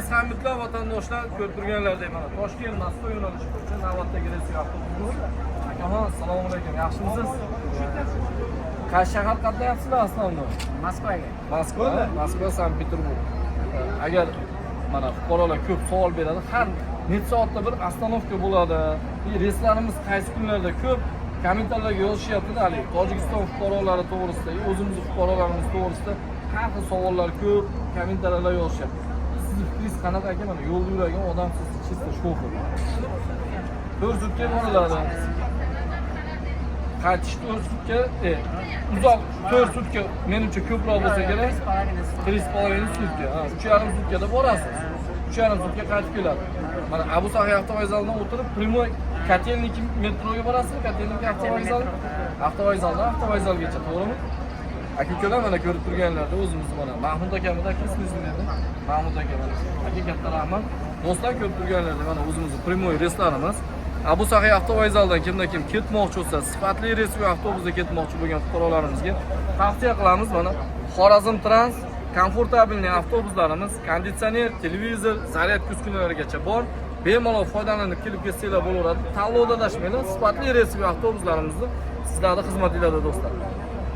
Sammitlar vatandoshlar ko'rib turganlardek mana Toshkent Moskva yo'nalishi bo'yicha navbatdagi reys avtobusi. Akaxon, assalomu alaykum. Yaxshimisiz? Qaysi shahar qatnayapsizlar aslida? Moskvaga. Moskva, Sankt-Peterburg. Agar mana fuqarolar ko'p savol beradi, har necha soatda bir ostanovka bo'ladi. Reyslarimiz qaysi kunlarda ko'p kommentarlarga yozishyapti-da, hali Tojikiston fuqarolari to'g'risida, o'zimiz fuqarolarimiz to'g'risida har xil savollar ko'p, kommentarlar yozishyapti. Sizni fikringiz qanaqa ekan? Mana yo'lda yurgan odam siz chista shofer. 4 sutka bo'ladi. Qaytish 4 sutka, uzoq 4 sutka menimcha ko'proq bo'lsa kerak. 3,5 sutka. 3,5 sutkada borasiz. 3,5 sutka qaytib keladi. Mana Abu Sahiy avtovokzalidan o'tirib, Primoy Kotelniki metroga borasiz, Kotelniki avtovokzaldan avtovokzalgacha, to'g'rimi? Aka-ukalar mana ko'rib turganlarda o'zimiz mana Mahmud akamiz ismingiz nima? Mahmud aka mana. Aka katta rahmat. Do'stlar ko'rib turganlarda mana o'zimizning Primoy reyslarimiz. Abu Sahiy avtovokzalidan kim ketmoqchi bo'lsa, sifatli reys va avtobusda ketmoqchi bo'lgan fuqarolarimizga tavsiya qilamiz. Mana Xorazm Trans komfortabilni avtobuslarimiz, konditsioner, televizor, zaryadka uskunalarigacha bor. Bemalol foydalanib kelib ketsanglar bo'laveradi. Tanlovda adashmanglar. Sifatli reys va avtobuslarimizni sizlarning xizmatingizda do'stlar.